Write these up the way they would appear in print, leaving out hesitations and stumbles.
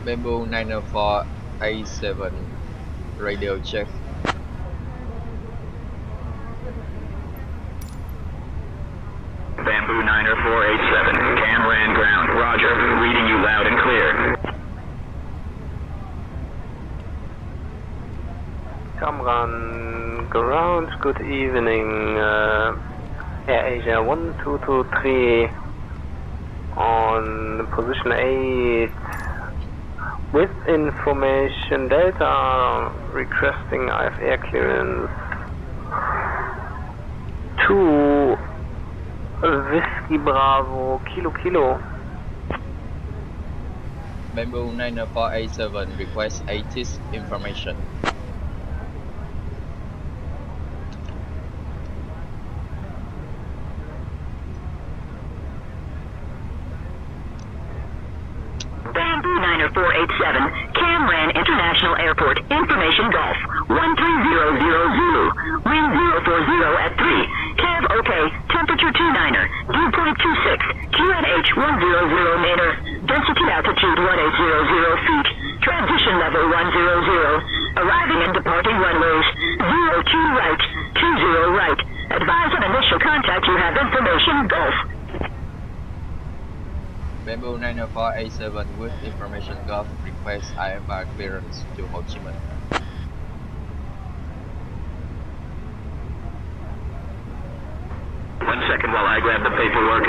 Bamboo 904A7 radio check. Bamboo 90487, cam ran ground, roger, reading you loud and clear. Camran ground, good evening, Air Asia 1223 on position 8 with information Delta requesting IF air clearance to Whiskey Bravo Kilo Kilo. Bamboo 904A7 request ATIS information. Bamboo 90487, Camran International Airport, Information Golf, 13000, wind 040 at 3, Cav OK, temperature 29er, dew point 26, QNH 100 Mainer, density altitude 1800 feet, transition level 100, arriving and departing runways, 02 right, 20 right, advise on initial contact you have information Golf. Bamboo 904A7 with information Gulf request IFR clearance to Ho Chi Minh. One second while I grab the paperwork.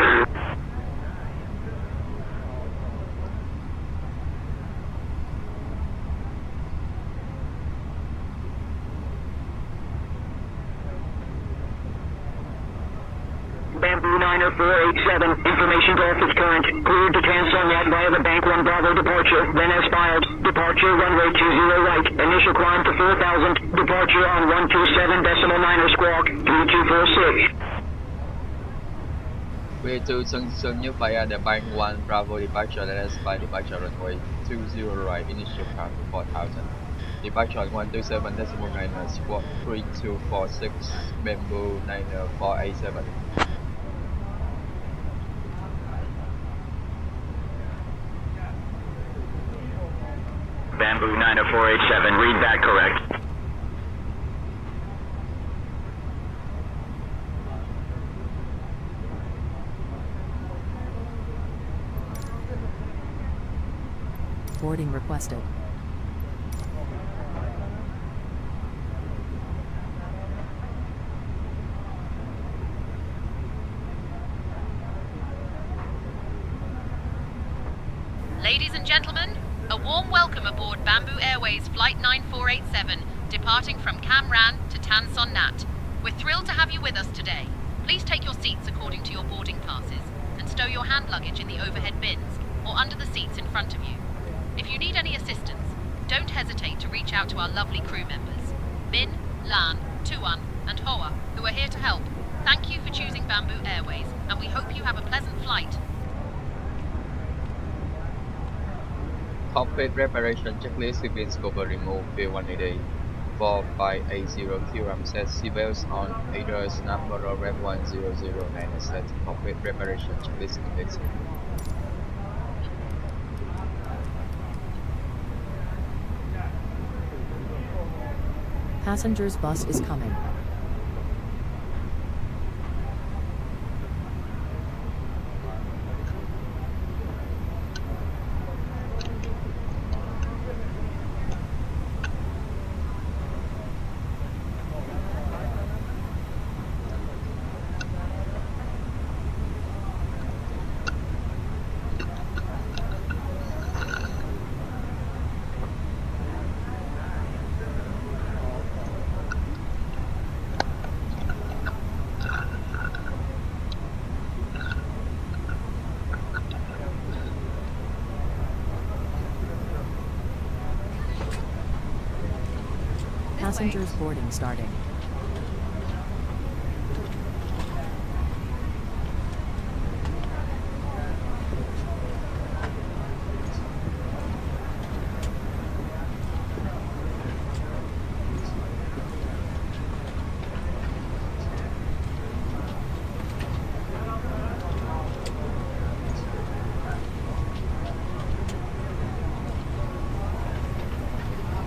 Bamboo 90487, information Golf is current. Cleared to cancel Nhat via the Bank 1 Bravo departure, then expired. Departure runway 20 right. Initial climb to 4,000. Departure on 127.9er squawk, 3246. V2 Sân Nhất via the Bank 1 Bravo departure, then expire departure runway 20 right. Initial climb to 4,000. Departure on 127.9er squawk, 3246. Bamboo 904A7. Bamboo 90487, read back correct. Boarding requested. Ladies and gentlemen, a warm welcome aboard Bamboo Airways Flight 9487, departing from Cam Ranh to Tan Son Nhat. We're thrilled to have you with us today. Please take your seats according to your boarding passes and stow your hand luggage in the overhead bins or under the seats in front of you. If you need any assistance, don't hesitate to reach out to our lovely crew members, Min, Lan, Tuan, and Hoa, who are here to help. Thank you for choosing Bamboo Airways, and we hope you have a pleasant flight. Complete reparation checklist events cover remove P188 4580 kg set seatbelts on either snap or rep 1009 set complete reparation checklist events. Passengers bus is coming. Passengers boarding starting.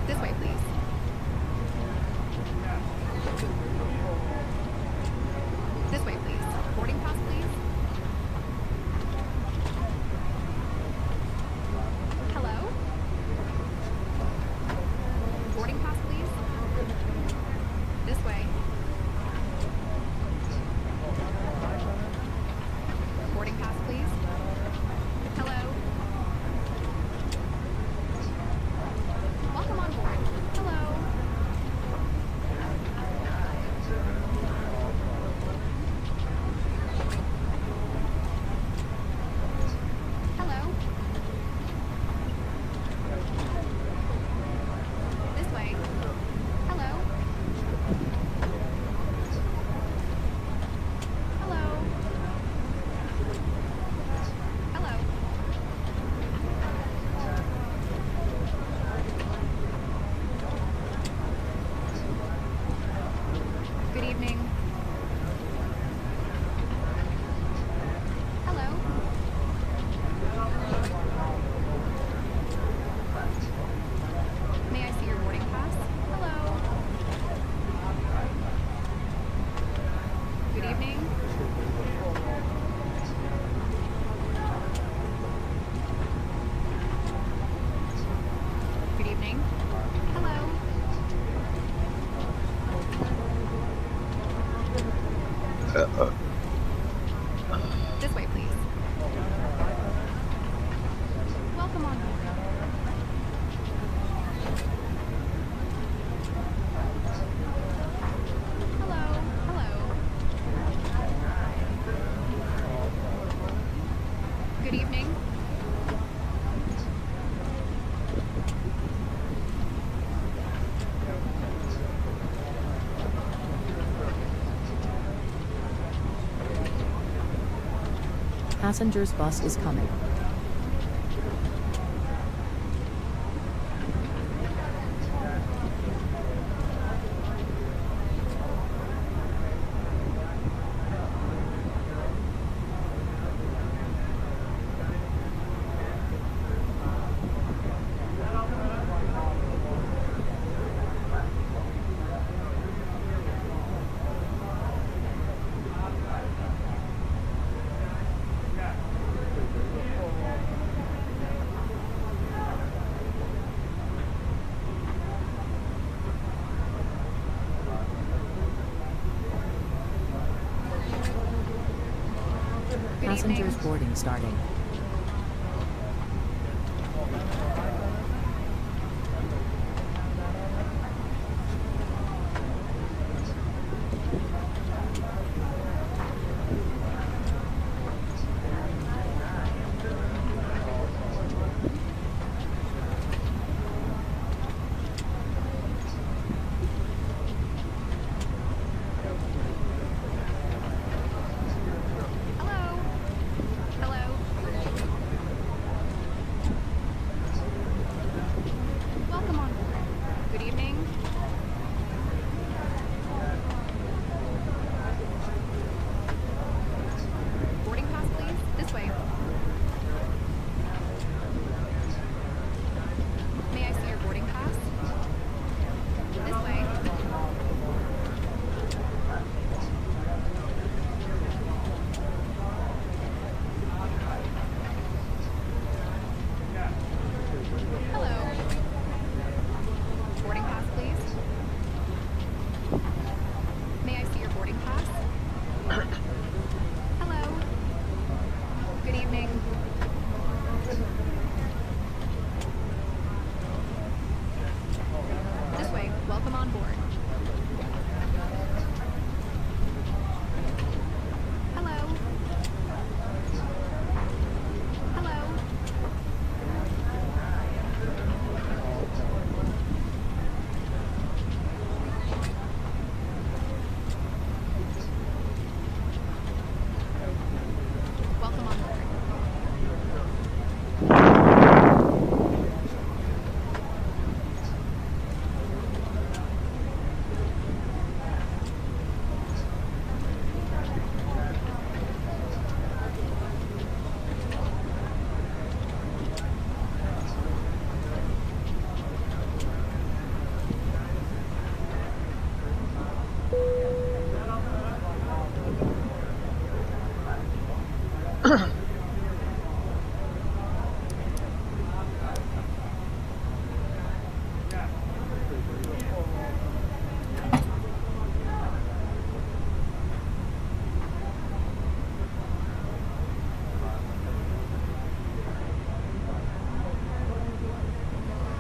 This way, please. This way, please. Boarding pass, please. Hello? Boarding pass, please. This way. Boarding pass, please. Hello? Welcome on board. Hello? Hello? This way. Hello? Hello? Hello? Good evening. Hello? May I see your boarding pass? Hello? Good evening. Good evening. Hello? This way, please. Welcome on board. Hello, hello. Good evening. Passengers bus is coming. Passengers boarding starting.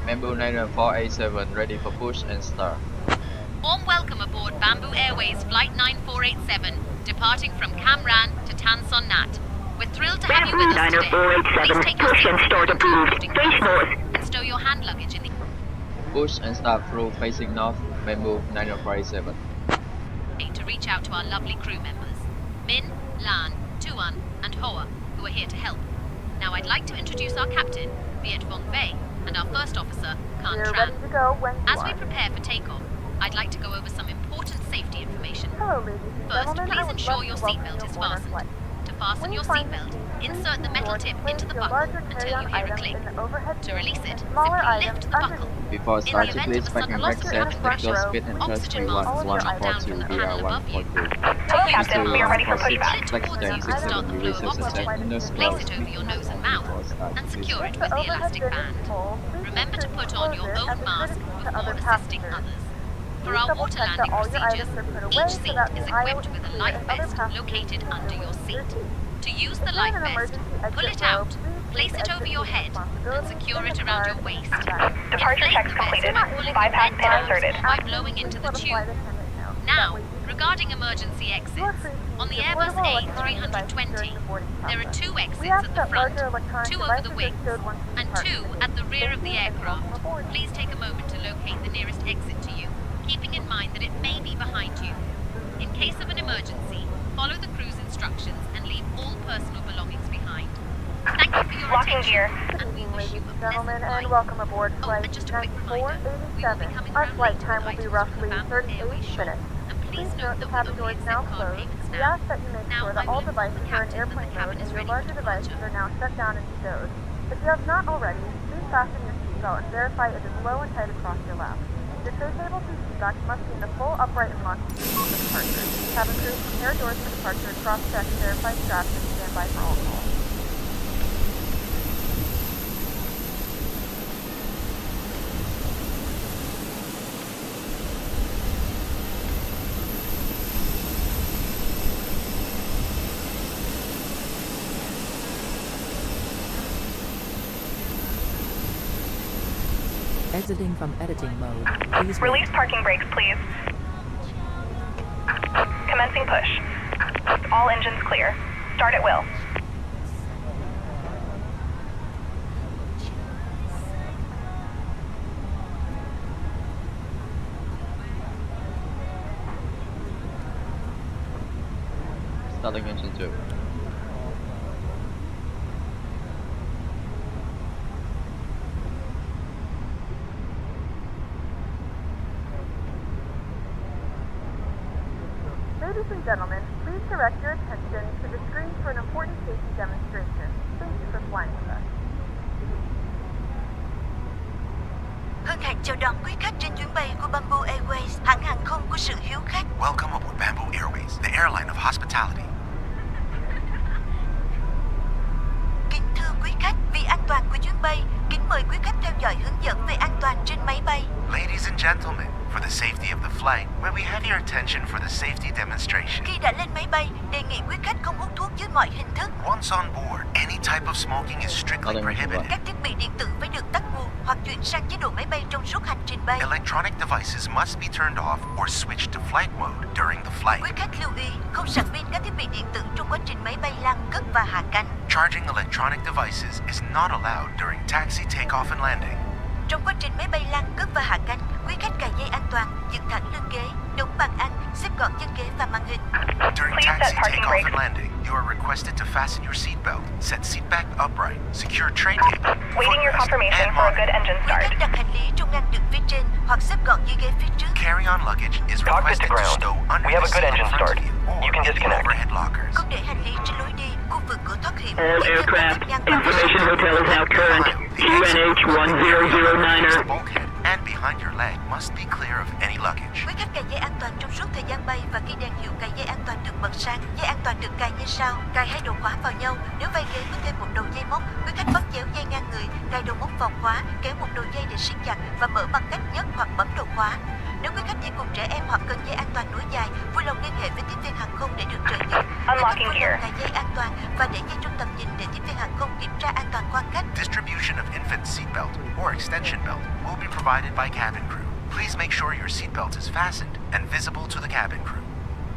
Bamboo 90487 ready for push and start. Warm welcome aboard Bamboo Airways Flight 9487, departing from Cam Ranh to Tan Son Nhat. We're thrilled to have you with us today. Please take your Push and seats start into the approved. boarding Face passes north. and stow your hand luggage in the Push and start through facing north, Bamboo 90487. to reach out to our lovely crew members, Min, Lan, Tuan, and Hoa, who are here to help. Now I'd like to introduce our captain, Viet Vong Vei, and our first officer, Khan We're Tran. ready to go when you As are. we prepare for takeoff, I'd like to go over some important safety information. Hello, ladies and First, gentlemen. I please would ensure love your to welcome seatbelt you is aboard our fastened. flight. To fasten When your you find seatbelt, your seat, insert the please metal ensure to tip place into the your buckle larger until carry-on you hear a items click. in the overhead To bin release it, and simply smaller items lift the buckle. underneath. Before In the starting, event please of a pack sudden and loss pack of set, in the take your front speed row, and please oxygen place masks all of your strapped down from 142 the VR panel above you. 142. Hello, To use Captain. the We are mask, ready for Proceed pushback. pull it flex towards down you to 67 start the flow degrees of of oxygen. attack windows Place closed, it over your nose and before mouth start. and secure it If with the the overhead elastic bin is band. full, please Remember make to sure put you on close your it as own a mask courtesy to before other assisting passengers. others. For Please our double water check that landing all your procedures, items are put each away so seat that is the aisle equipped is with a clear life and other vest passengers located can under make your their seat. seat. To use If the you're in life an vest, emergency pull exit it row, out, please place leave it exit over your taking head, and responsibilities secure in it the around car your and in waist. your bag. Departure Inflate checks the vest completed. by If you're not pulling able the to Bypass vent leave pin by tabs inserted. or by absence, blowing please into the let a tube. flight attendant know. That Now, way you can regarding emergency You are exits, free to on use the your Airbus portable electronic devices A320, during the boarding there are process. two We exits ask at the that front, larger electronic two over the devices are wings, stowed once we and depart two today. at the rear Thank of the you and welcome aircraft. aboard. Please take a moment to locate the nearest exit to you, keeping in mind that it may be behind you. In case of an emergency, follow the crew's instructions and leave all personal belongings behind. Thank you for your Locking attention, gear. Good and we evening, wish ladies you a and pleasant gentlemen, flight. and welcome aboard Oh, Flight and just a quick reminder, we will be 9487. coming Our around flight later time with will be items from the roughly Bamboo 38 Airways shop. minutes. And please Please note note the that we cabin only door is accept now card closed. payments We now. ask that you make Now, sure I that will all inform the devices are in captain that the airplane cabin mode is and your ready for larger devices departure. are now shut down and stowed. If you have not already, please fasten your seatbelt and verify it is low and tight across your lap. Your tray table to seat back must be in the full upright and locked position for departure. Cabin crew, prepare doors for departure, cross-check, verify straps, and stand by for all calls. Exiting from editing mode. Please wait. Release parking brakes, please. Commencing push. All engines clear. Start at will. Starting engine 2. Ladies and gentlemen, please direct your attention to the screen for an important safety demonstration. Thank you for flying with us. Hân hạnh chào đón quý khách trên chuyến bay của Bamboo Airways, hãng hàng không của sự hiếu khách. Welcome aboard Bamboo Airways, the airline of hospitality. Kính thưa quý khách, vì an toàn của chuyến bay, kính mời quý khách theo dõi hướng dẫn về an toàn trên máy bay. Ladies and gentlemen, for the safety of the flight, may we have your attention for the safety demonstration. Khi đã lên máy bay, đề nghị quý khách không hút thuốc dưới mọi hình thức. Once on board, any type of smoking is strictly prohibited. Các thiết bị điện tử phải được tắt nguồn hoặc chuyển sang chế độ máy bay trong suốt hành trình bay. Electronic devices must be turned off or switched to flight mode during the flight. Quý khách lưu ý không sạc pin các thiết bị điện tử trong quá trình máy bay lăn cất và hạ cánh. Charging electronic devices is not allowed during taxi, takeoff and landing. Trong quá trình máy bay lăn cất và hạ cánh, quý khách cài dây an toàn, dựng thẳng lưng ghế, đóng bàn ăn, xếp gọn chân ghế và màn hình. During Please taxi, set parking takeoff and brakes. landing, you are requested to fasten your seatbelt, set seat back upright, secure tray table, Waiting your footrest, confirmation and for a good monitor. engine Quý start. khách đặt hành lý trong ngăn đựng phía trên hoặc xếp gọn dưới ghế phía trước. Carry-on luggage is Cockpit to requested to ground. stow under We have the a good seat in engine front start. of you or You can in the disconnect. overhead lockers. Không để hành lý trên lối đi, khu vực cửa thoát hiểm. All aircraft, information hotel is now current. QNH 1009er. Bulkhead and behind your leg must be clear of any luggage. Quý khách cài dây an toàn trong suốt thời gian bay và khi đèn hiệu cài dây an toàn được bật sáng. Dây an toàn được cài như sau: cài hai đầu khóa vào nhau. Nếu vai ghế có thêm một đầu dây móc, quý khách bắt chéo dây ngang người, cài đầu móc vào khóa, kéo một đầu dây để siết chặt và mở bằng cách nhấc hoặc bấm đầu khóa. Nếu quý khách đi cùng trẻ em hoặc cần dây an toàn nối dài, vui lòng liên hệ với tiếp viên hàng không để được trợ giúp. Quý khách Unlocking vui gear. lòng cài dây an toàn và để dây trong tầm nhìn để tiếp viên hàng không kiểm tra an toàn quan khách. Distribution of infant seatbelt or extension belt will be provided by cabin crew. Please make sure your seatbelt is fastened and visible to the cabin crew.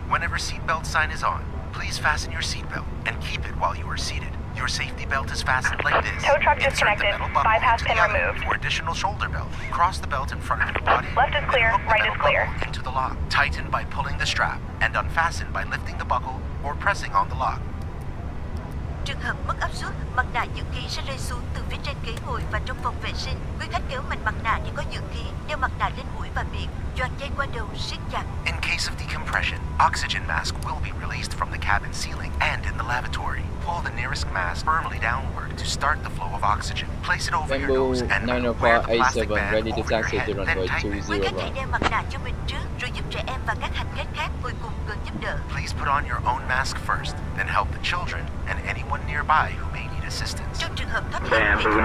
Whenever seatbelt sign is on, please fasten your seatbelt and keep it while you are seated. Your safety belt is fastened like this. Tow truck Insert the disconnected. metal buckle Bypass into pin the other removed. for additional shoulder belt. Cross the belt in front of your body. Left is clear, and hook the right metal is clear. buckle into the lock. Tighten by pulling the strap and unfasten by lifting the buckle or pressing on the lock. Trường hợp mất áp suất, mặt nạ dưỡng khí sẽ rơi xuống từ phía trên ghế ngồi và trong phòng vệ sinh. Quý khách kéo mạnh mặt nạ để có dưỡng khí, đeo mặt nạ lên mũi và miệng, choàng dây qua đầu, siết chặt. In case of decompression, oxygen mask will be released from the cabin ceiling and in the lavatory. Pull the nearest mask firmly downward to start the flow of oxygen. Place it over your Bamboo nose and mouth. Wear the plastic 904A7 band ready to over your taxi head, to then runway tighten it. 20 Quý khách hãy right. đeo mặt nạ cho mình trước, rồi giúp trẻ em và các hành khách khác ngồi cùng cần giúp đỡ. Please put on your own mask first, then help the children and anyone nearby who may need assistance. Trong trường hợp thoát hiểm, Bamboo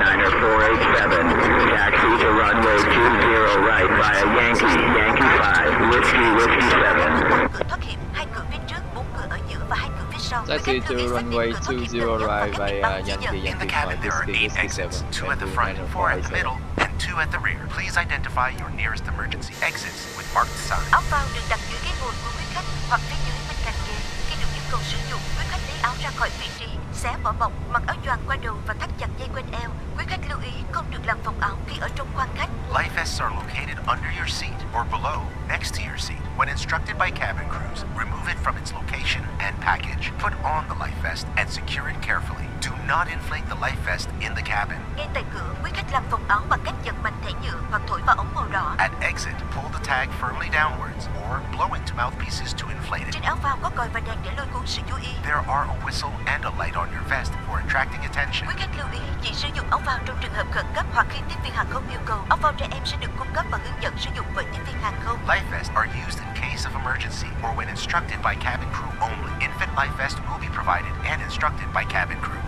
90487, taxi to runway 20 right via Yankee, Yankee 5, Whiskey, Whiskey 7. bốn cửa thoát hiểm, hai cửa phía trước, bốn cửa ở giữa và hai cửa phía sau. Quý Taxi khách to lưu ý xác định runway cửa thoát hiểm 20 gần nhất và right các biển via báo chỉ Yankee, dẫn. In the Yankee cabin, 5, there are Whiskey, 8 Whiskey exits, 7, 2 at the Bamboo front, 4 at the 904A7. middle, and 2 at the rear. Please identify your nearest emergency exits with marked signs. Áo phao được đặt dưới ghế ngồi của quý khách hoặc phía dưới bên cạnh ghế. Khi được yêu cầu sử dụng, quý khách lấy áo ra khỏi vị trí, xé vỏ bọc, mặc áo choàng qua đầu và thắt chặt dây quanh eo. Quý khách lưu ý không được làm phồng áo khi ở trong khoang khách. Life vests are located under your seat or below, next to your seat. When instructed by cabin crews, remove it from its location and package. Put on the life vest and secure it carefully. Do not inflate the life vest in the cabin. Ngay tại cửa, quý khách làm phồng áo bằng cách giật mạnh thẻ nhựa hoặc thổi vào ống màu đỏ. At exit, pull the tag firmly downwards or blow into mouthpieces to inflate it. Trên áo phao có còi và đèn để lôi cuốn sự chú ý. There are a whistle and a light on your vest for attracting attention. Quý khách lưu ý chỉ sử dụng áo phao trong trường hợp khẩn cấp hoặc khi tiếp viên hàng không yêu cầu. Áo phao trẻ em sẽ được cung cấp và hướng dẫn sử dụng bởi tiếp viên hàng không. Life vests are used in case of emergency or when instructed by cabin crew only. Infant life vest will be provided and instructed by cabin crew.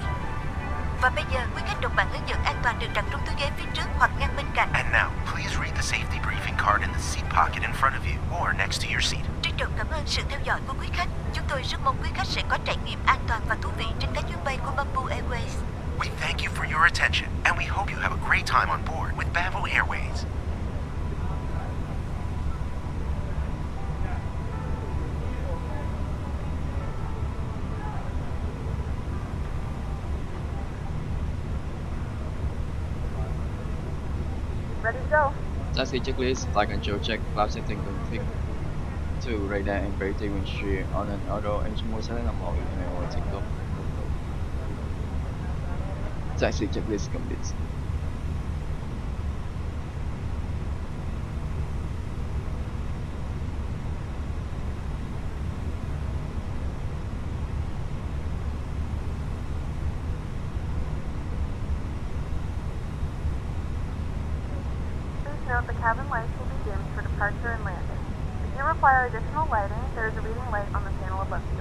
Và bây giờ, quý khách đọc bản hướng dẫn an toàn được đặt trong túi ghế phía trước hoặc ngăn bên cạnh. And now, please read the safety briefing card in the seat pocket in front of you or next to your seat. Trân trọng cảm ơn sự theo dõi của quý khách. Chúng tôi rất mong quý khách sẽ có trải nghiệm an toàn và thú vị trên các chuyến bay của Bamboo Airways. We thank you for your attention, and we hope you have a great time on board with Bamboo Airways. Ready to go. Taxi checklist, flight control check, cloud setting config to radar and verity windshield on an auto engine mode select number email or take off. Taxi checklist complete. Please note the cabin lights will be dimmed for departure and landing. If you require additional lighting, there is a reading light on the panel above you.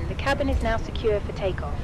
The cabin is now secure for takeoff.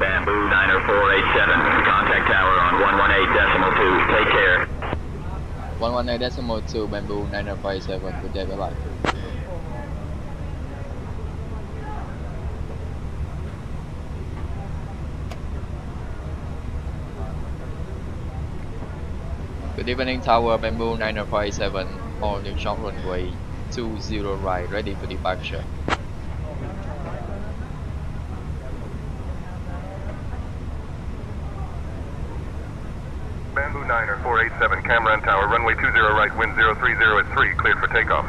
Bamboo 90487. Contact tower on 118.2. Take care. 118.2 Bamboo 957. Good day, bye bye. Good evening, Tower Bamboo 957 on New York runway 20 right, ready for departure. Bamboo 90487, Cameron Tower, runway 20 right, wind 030 at 3, cleared for takeoff.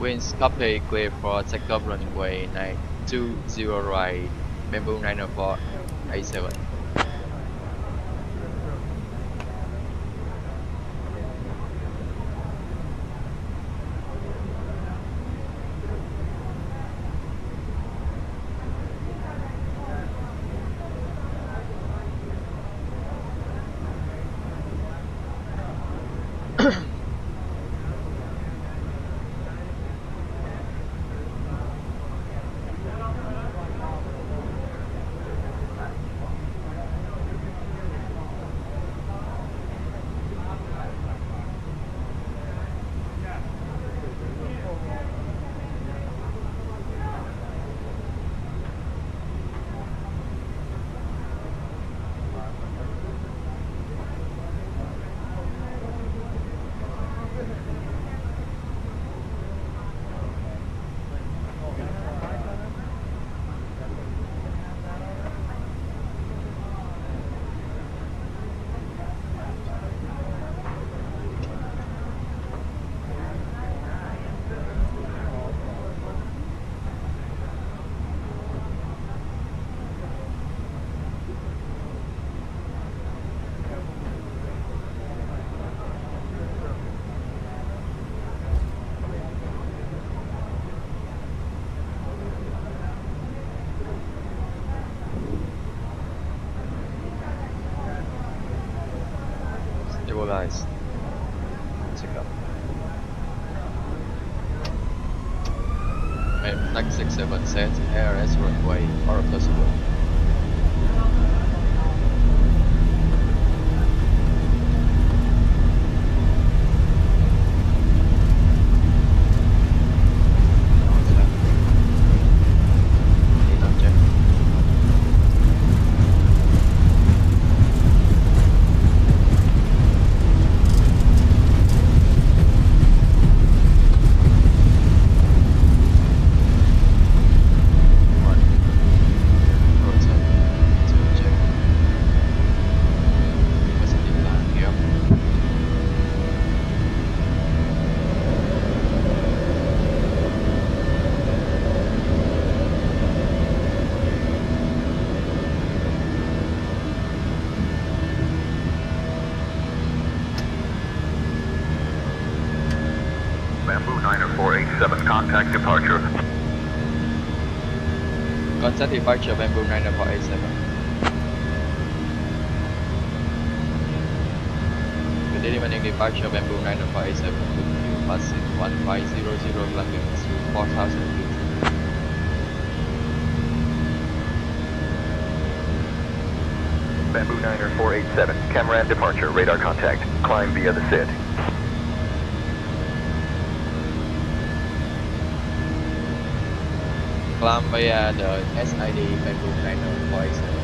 Winds copy, clear for takeoff runway 920 right, Bamboo 90487. Stabilize. Check up. Flight 67 set ARS runway or possible. Bamboo 90487, contact departure. Contact departure Bamboo 90487. Good day, morning departure Bamboo 90487. Good passing 1500 landing to 4000 feet. Bamboo 90487, Camran departure, radar contact. Climb via the SID. Climb via the SID Bamboo 90487.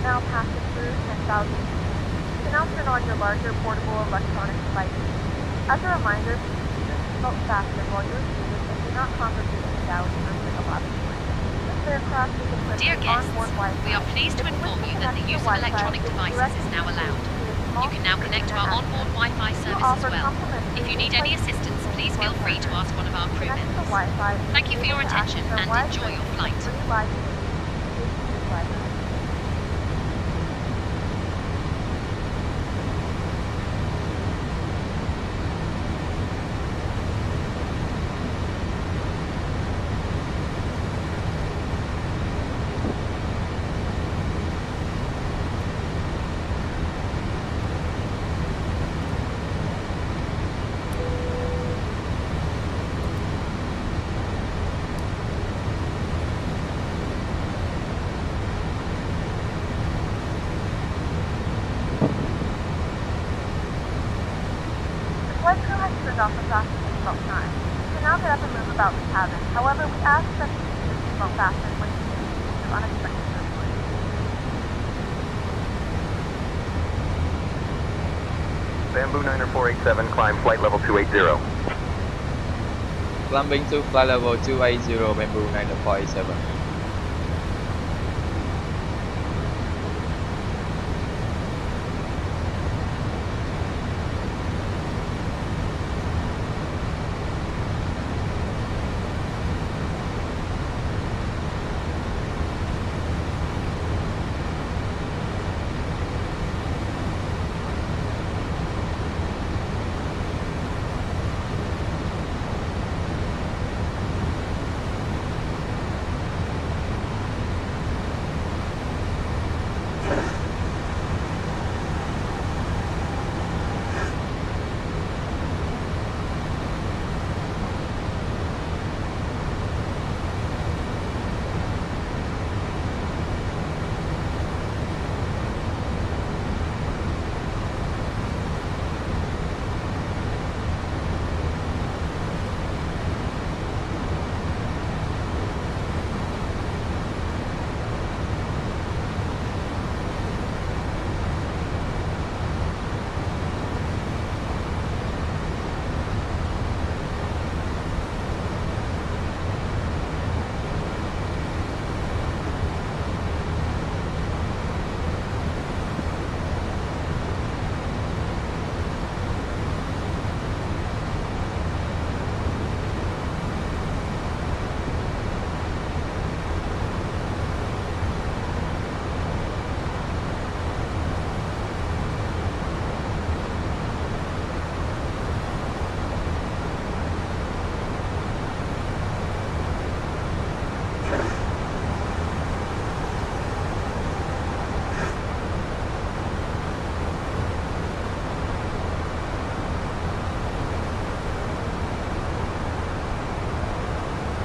now passing through 10,000 feet. You can now turn on your larger portable electronic devices. As a reminder, please keep your seatbelt fastened while you're seated and do not congregate in the galley room in the laboratory. This aircraft is equipped Dear with guests, onboard Wi-Fi. we are pleased to inform you that the use of electronic devices is now allowed. You can now connect to our onboard Wi-Fi service as well. If you need any assistance, please Please feel free to ask one of our crew Connect to the members. Wi-Fi. Thank you for your Able to access attention our and wide enjoy range your of flight. free live news library. Flight crew has turned off the fasten seatbelt sign. You can now get up and move about the cabin. However, we ask that you keep your seatbelt fastened when you change due to unexpected turbulence. Bamboo 90487, climb flight level 280. Climbing to flight level 280, Bamboo 947.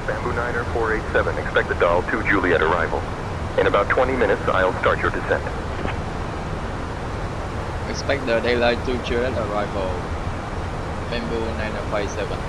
Bamboo 90487, expect the Dahl 2 Juliet arrival. In about 20 minutes, I'll start your descent. Expect the daylight to Juliet arrival. Bamboo 957.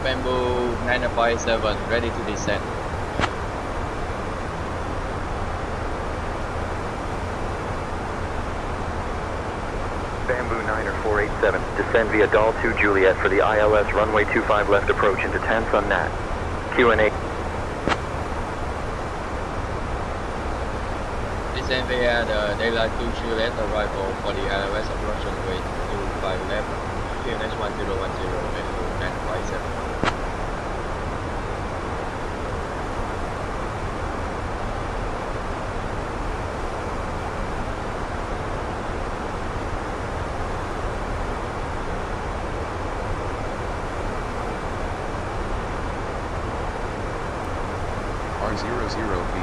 Bamboo 957, ready to descend. Bamboo 90487, descend via Doll 2 Juliet for the ILS runway 25 left approach into Tansun Nhat. Q&A. Descend via the Daylight 2 Juliet arrival for the ILS approach runway 25 left. QNH 1010, Bamboo 957. R00B.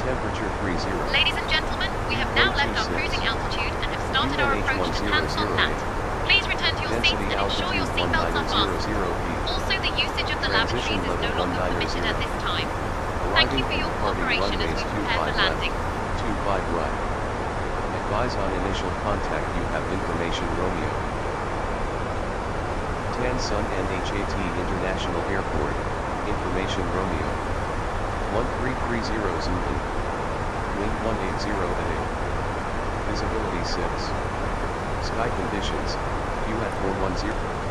Temperature 30. Ladies and gentlemen, we have now left our cruising altitude and have started our approach to Tanson Nhat. Please return to your seats and ensure your seatbelts are fastened. Also, the usage of the lavatories is no longer permitted at this time. Thank you for your cooperation as we prepare for landing. 25 right. Advise on initial contact you have information Romeo. Tansun Nhat International Airport. Information Romeo. 1330 zoom in. Wind 180 at 8. Visibility 6. Sky conditions, view at 410.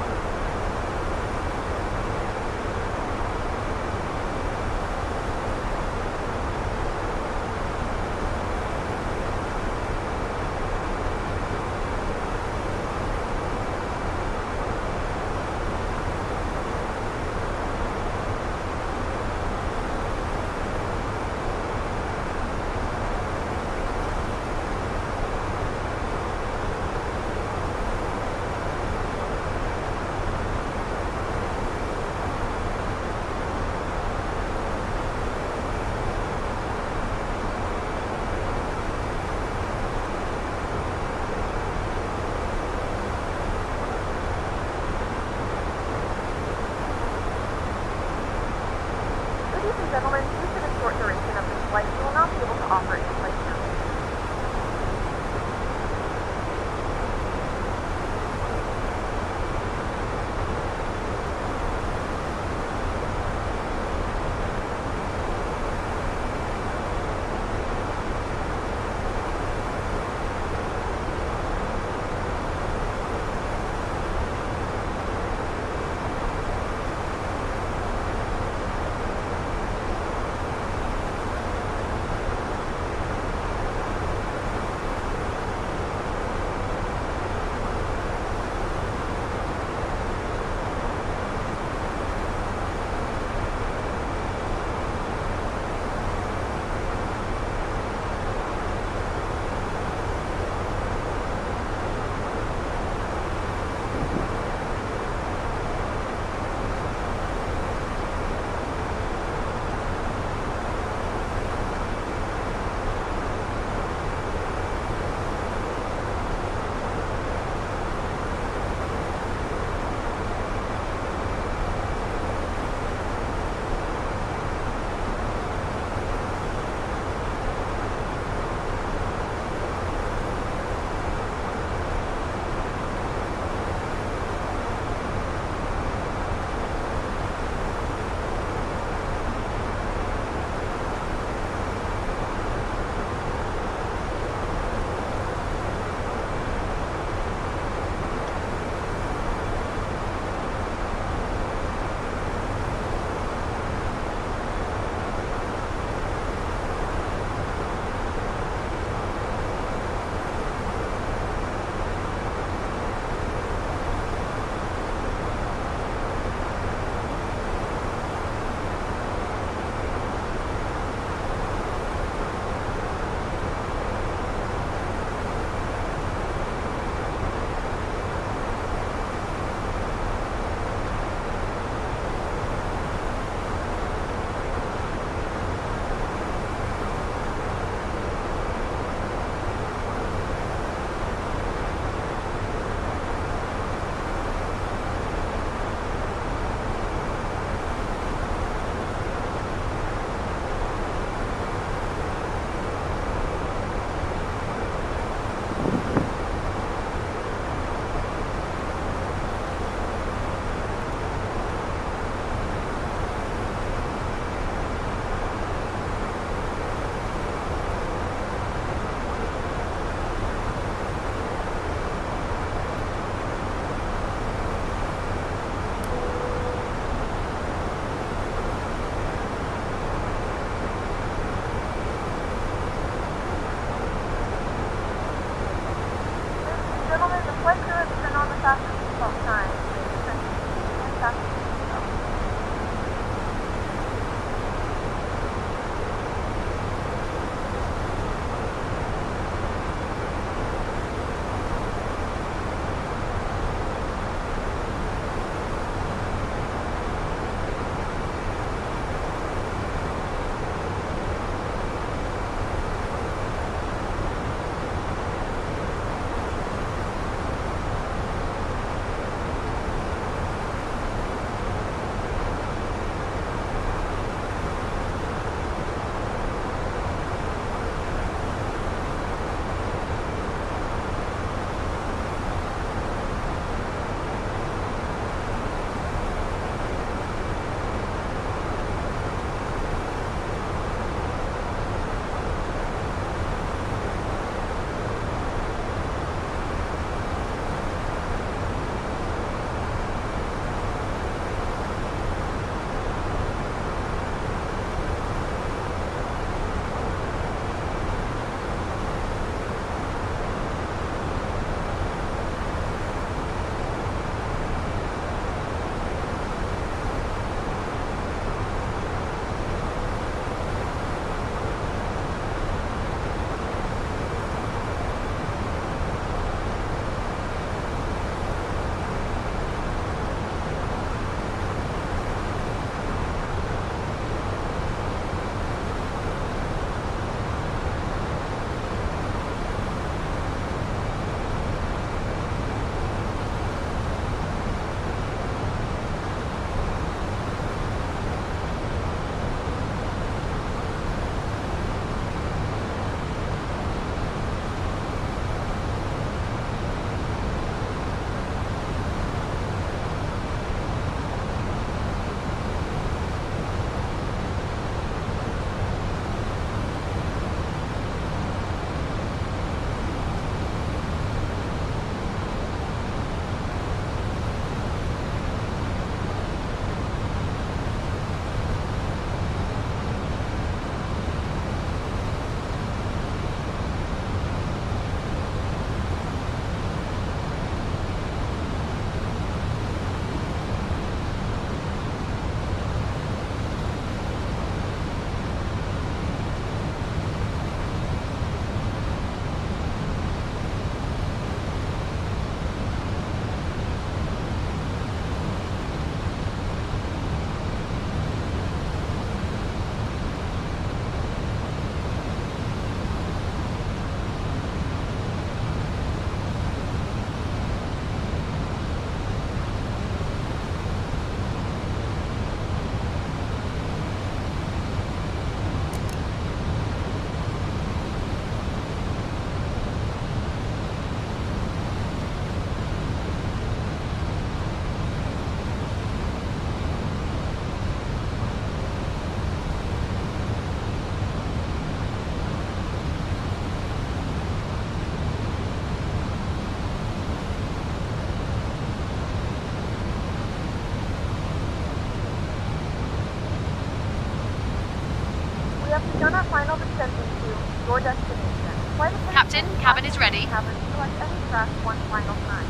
check any trash one final time.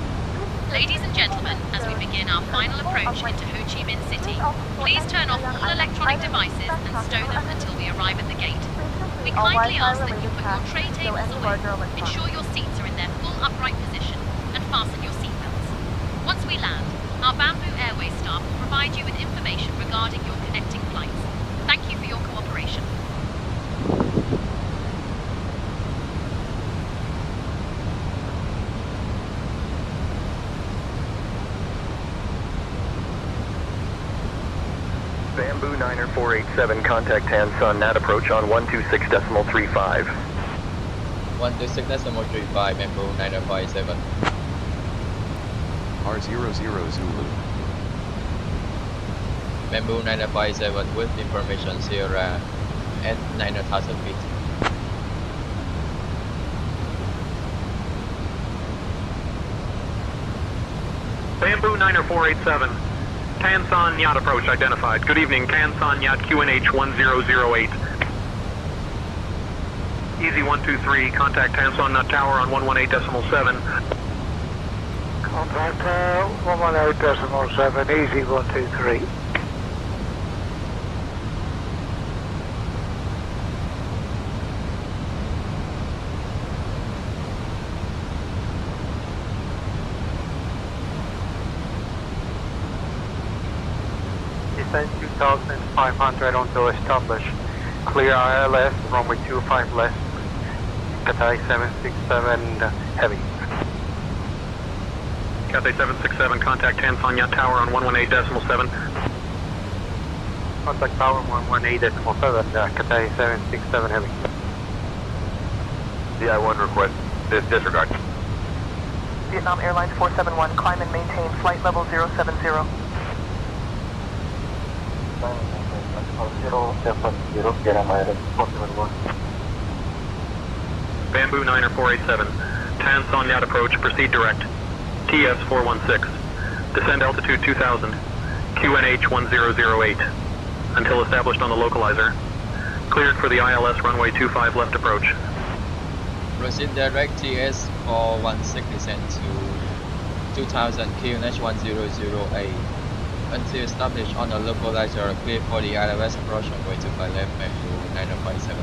Ladies and gentlemen, as we begin our final approach into Ho Chi Minh City, please turn off all electronic devices and stow them until we arrive at the gate. We kindly ask that you put your tray tables away, ensure your seats are in their full upright position, and fasten your seatbelts. Once we land, our Bamboo Airways staff will provide you with information regarding your connecting flights. Thank you for your cooperation. Bamboo Niner 487, contact Tan Nhat approach on 126.35. 126.35, Bamboo Niner 487. R00 Zulu. Bamboo Niner 487 with information Sierra at 9,000 feet. Bamboo Niner 487. Tan Nhat approach identified. Good evening, Tan Nhat QNH 1008. Easy 123, contact Tan Nhat Tower on 118.7. Contact 118.7, easy 123. Descent 2,500 until established. Clear ILS, runway 25 left. Cathay 767 heavy. Cathay 767, contact Tan Nhat Tower on 118.7. Contact Tower 118.7, Cathay 767 heavy. DI-1 request, disregard. Vietnam Airlines 471, climb and maintain flight level 070. Bamboo Niner 487, Tan Nhat approach, proceed direct. TS 416, descend altitude 2000, QNH 1008, until established on the localizer. Cleared for the ILS runway 25 left approach. Proceed direct TS 416 descent to 2000 QNH 1008 until established on the localizer. Clear for the ILS approach runway 25 left Bamboo 957.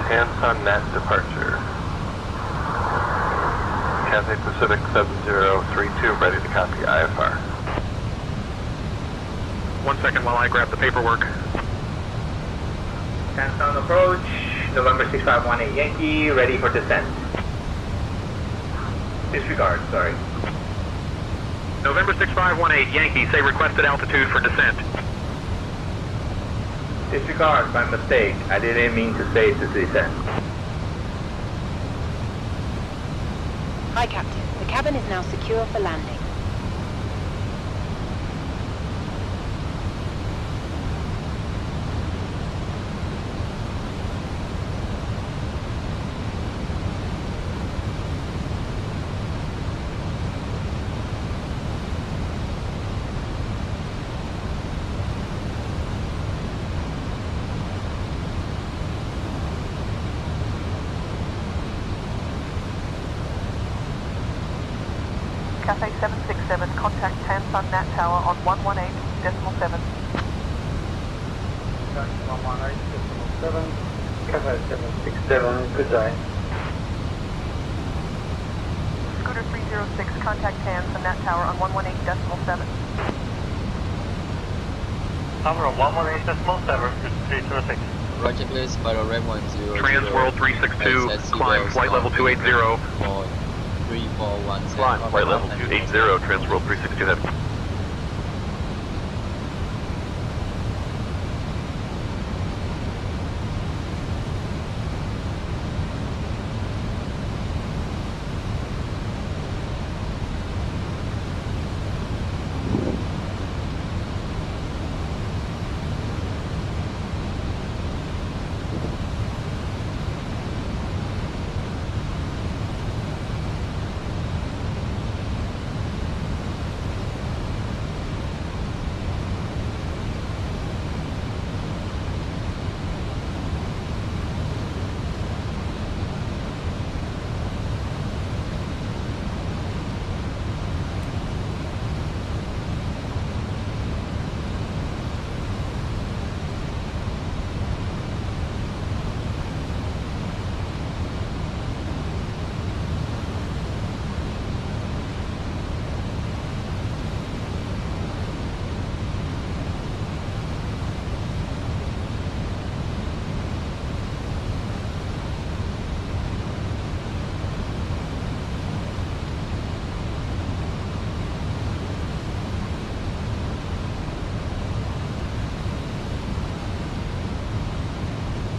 Tan Nhat departure. Cathay Pacific 7032, ready to copy IFR. 1 second while I grab the paperwork. Tan approach, November 6518 Yankee, ready for descent. Disregard, sorry. November 6518 Yankee, say requested altitude for descent. Disregard, by mistake. I didn't mean to say to descent. Hi, Captain. The cabin is now secure for landing. Cathay 767, contact Tan Nhat Tower on 118.7. 118.7, Cathay 767, good day. Scooter 306, contact Tan Nhat Tower on 118.7. Tower on 118.7, 306. Roger, please, Spiral Ram 100. Transworld 362, climb flight level 280. 3417. Climb flight level 280, Transworld 362 heavy.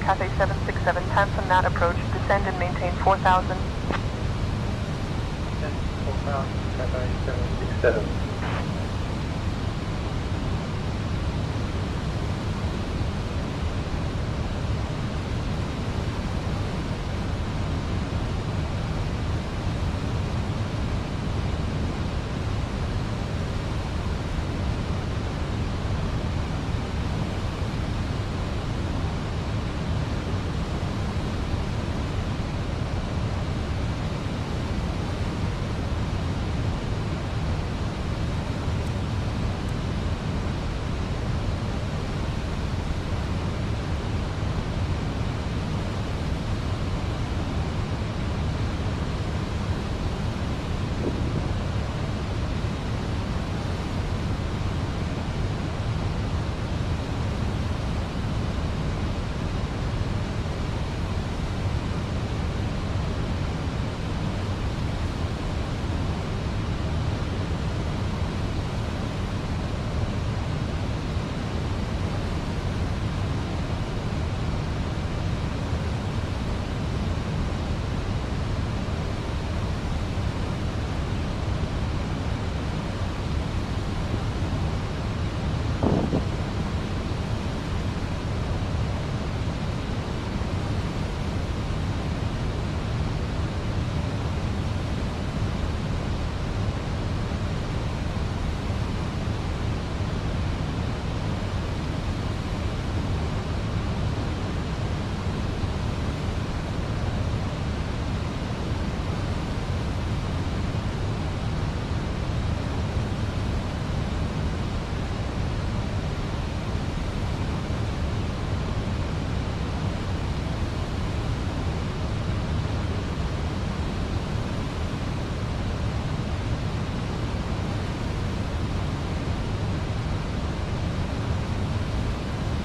Cathay 767, Tanson Nhat approach, descend and maintain 4,000. 4,000, Cathay 767.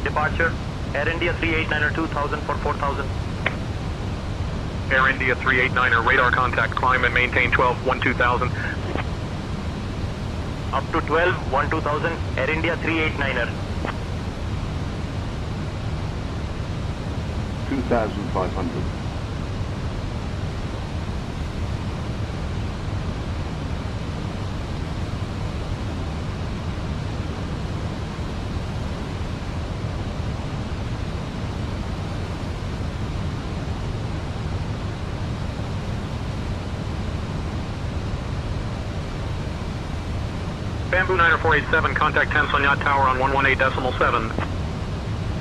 Departure, Air India 389er 2000 for 4,000. Air India 389er, radar contact, climb and maintain 12, 12,000. Up to 12, 12,000, Air India 389er. 2,500. Bamboo 9487, contact Tanson Nhat Tower on 118.7.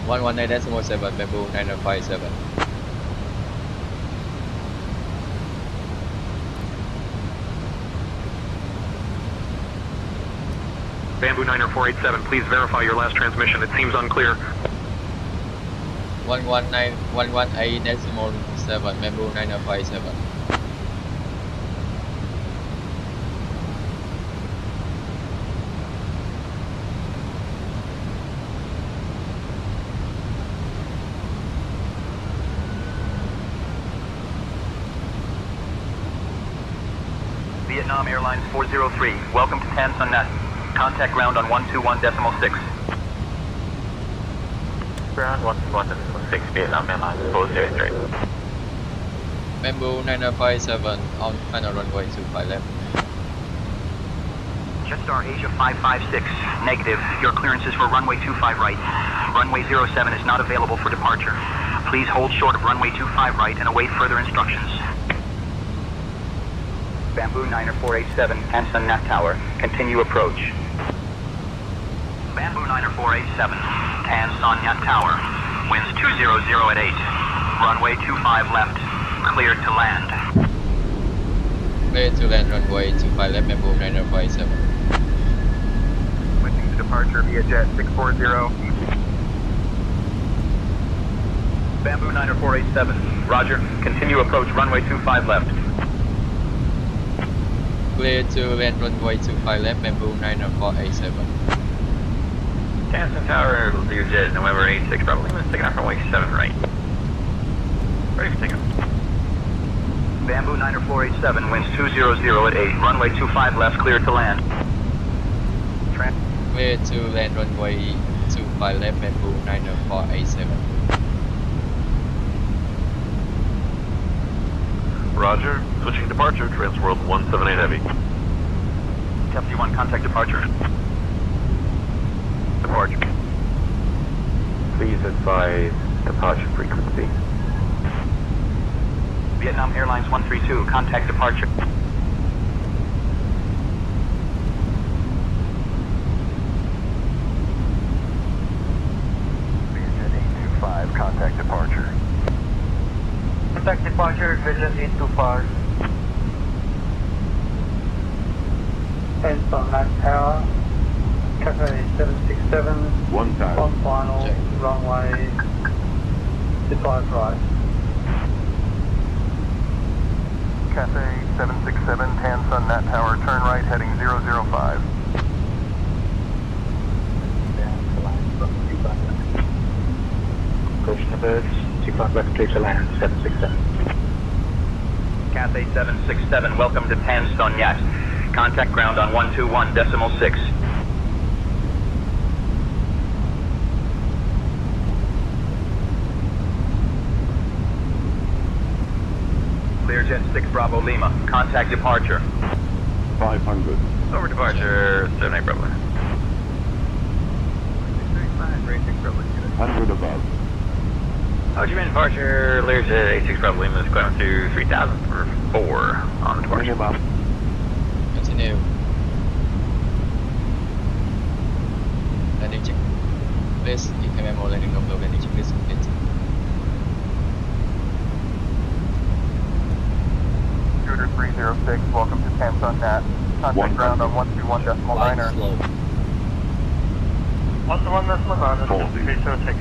118.7, Bamboo 9057. Bamboo 9487, please verify your last transmission. It seems unclear. 118.7, Bamboo 9057. Vietnam Airlines 403, welcome to Tanson Nhat. Contact ground on 121.6. Ground 121.6, Vietnam Airlines 403. Bamboo 9057 on final runway 25 left. Jetstar Asia 556, negative. Your clearance is for runway 25 right. Runway 07 is not available for departure. Please hold short of runway 25 right and await further instructions. Bamboo 9487, Tanson Nhat Tower. Continue approach. Bamboo 9487, Tanson Nhat Tower. Winds 200 at 8. Runway 25 left. Cleared to land. Clear to land runway 25 left, Bamboo 9057. Switching to departure via jet 640. Bamboo 9487, roger. Continue approach runway 25 left. Clear to land runway 25 left, Bamboo 9487. Tanson Tower, Lear Jet, November 86, Bravo Lima, taking off runway 7 right. Ready for takeoff. Bamboo 9487, winds 200 at 8. Runway 25 left, cleared to land. Clear to land runway 25 left, Bamboo 9487. Roger. Switching departure, Transworld 178 Heavy. Deputy 1, contact departure. Departure. Please advise departure frequency. Vietnam Airlines 132, contact departure. Vietjet 825, contact departure. Contact departure, Vietjet 825. Hence on Nhat Tower, Cafe 767, One time. on final, Check. runway 25 right. Cafe 767, Tansun Nat Tower, turn right, heading 005. Caution of birds, 25 left, clear to land, 767. Cathay 767, welcome to Tan Son Nhat. Contact ground on 121.6. Clearjet 6 Bravo Lima, contact departure. 500. Over departure, 78 Bravo. 100 above. Ho Chi Minh departure, Learjet 86 Bravo Lima is climbing to 3000 for 4 on departure. Continue. Landing check. Please, EKMO landing of landing check, please complete. Shooter 306, welcome to Tansun Nat. Contact ground on 121.9er. Slow. 121.9, 40,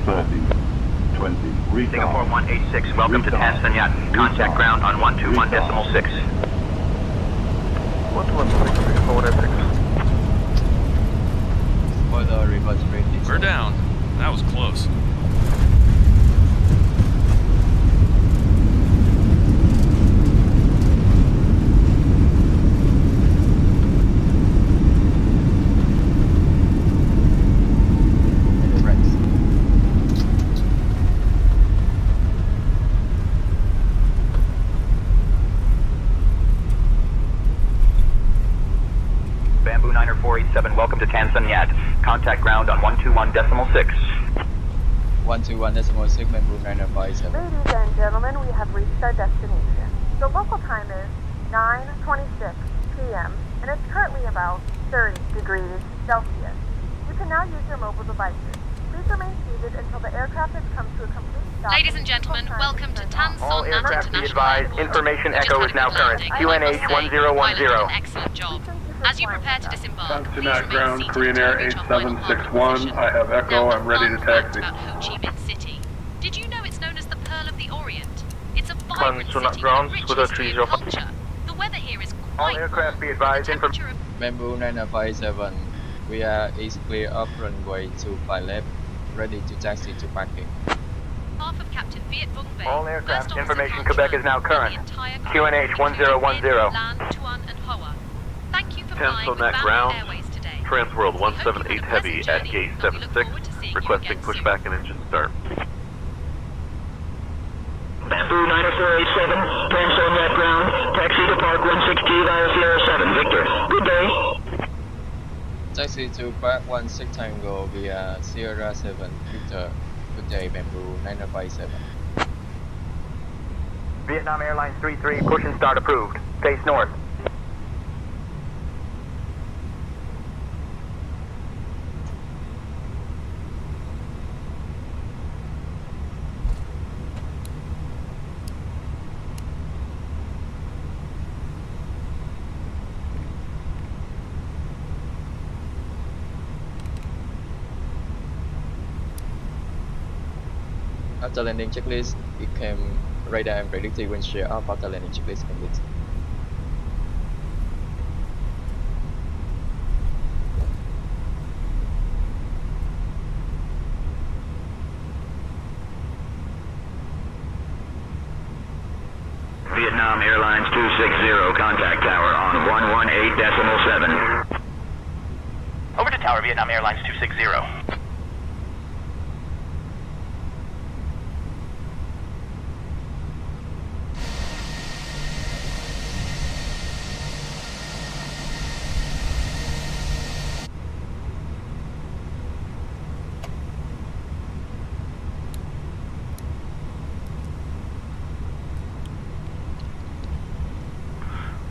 30, 20. Singapore 186, welcome to Tan Son Nhat. Contact ground on 121.6. 121.6. For the reverse rate. We're down. That was close. Bamboo 90487, welcome to Tan Son Nhat. Contact ground on 121.6. 121.6, Bamboo 957. Ladies and gentlemen, we have reached our destination. The local time is 9:26 p.m. and it's currently about 30 degrees Celsius. You can now use your mobile devices. Please remain seated until the aircraft has come to a complete stop. Ladies and gentlemen, welcome to Tan All Son Nhat aircraft be International advised, Airport. information We just echo had is a now good current. landing. I must QNH say, the pilot 1010. did an excellent job. As you prepare to disembark, Tansun please Nhat remain ground, seated Korean until Air we reach our final parking 8761. position. I have echo, Now, I'm ready to fun fact taxi. about Ho Chi Minh City. Did you know it's known as the Pearl of the Orient? It's a vibrant Tansun Nhat city ground, with a rich Twitter history and 305. culture. The weather here is All quite aircraft be warm, advised, and the temperature of Bamboo 957. We are east clear of runway 25 left, ready to taxi to parking. half of Captain Viet Vung Bay. All aircraft First Officer information Han Quebec Truong, is now and the current. entire crew, QNH including 1010. Minh, Lan, Tuan, and Hoa. Thank you for Tan flying Son with Nhat Bamboo ground. Airways today. Transworld We hope you had a 178 Heavy pleasant at journey, gate and we look 76. forward to seeing you Requesting again soon. pushback and engine start. Bamboo 90487, Tan Son Nhat ground, taxi to Park 160 via Sierra 7, Victor. Good day. Taxi to Park 16 Tango via Sierra 7, Victor. Good day, Bamboo 957. Vietnam Airlines 33, push and start approved. Face north. After landing checklist, it came radar and predicted wind shear off after landing checklist complete. Vietnam Airlines 260, contact tower on 118.7. Over to tower, Vietnam Airlines 260.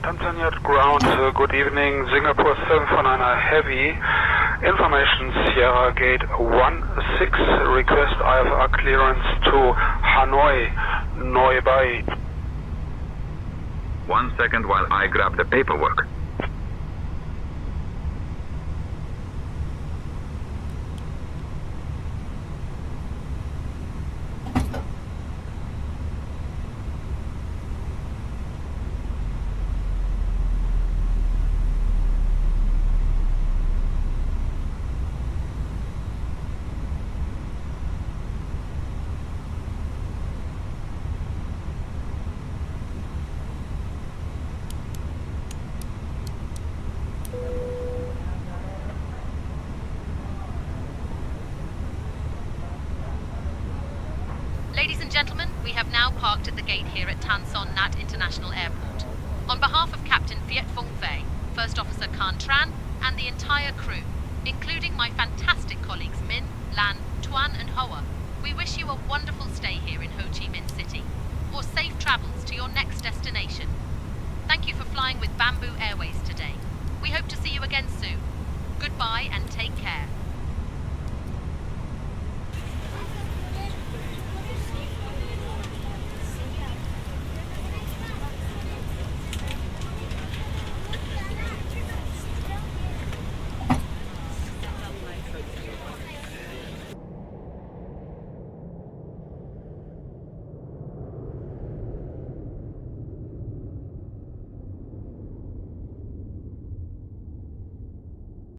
Tanzania ground, good evening. Singapore 749 Heavy. Information Sierra Gate 16. Request IFR clearance to Hanoi, Noi Bai. 1 second while I grab the paperwork. Ladies and gentlemen, we have now parked at the gate here at Tan Son Nhat International Airport. On behalf of Captain Viet Phung Fei, First Officer Khan Tran, and the entire crew, including my fantastic colleagues Min, Lan, Tuan and Hoa, we wish you a wonderful stay here in Ho Chi Minh City, or safe travels to your next destination. Thank you for flying with Bamboo Airways today. We hope to see you again soon. Goodbye and take care.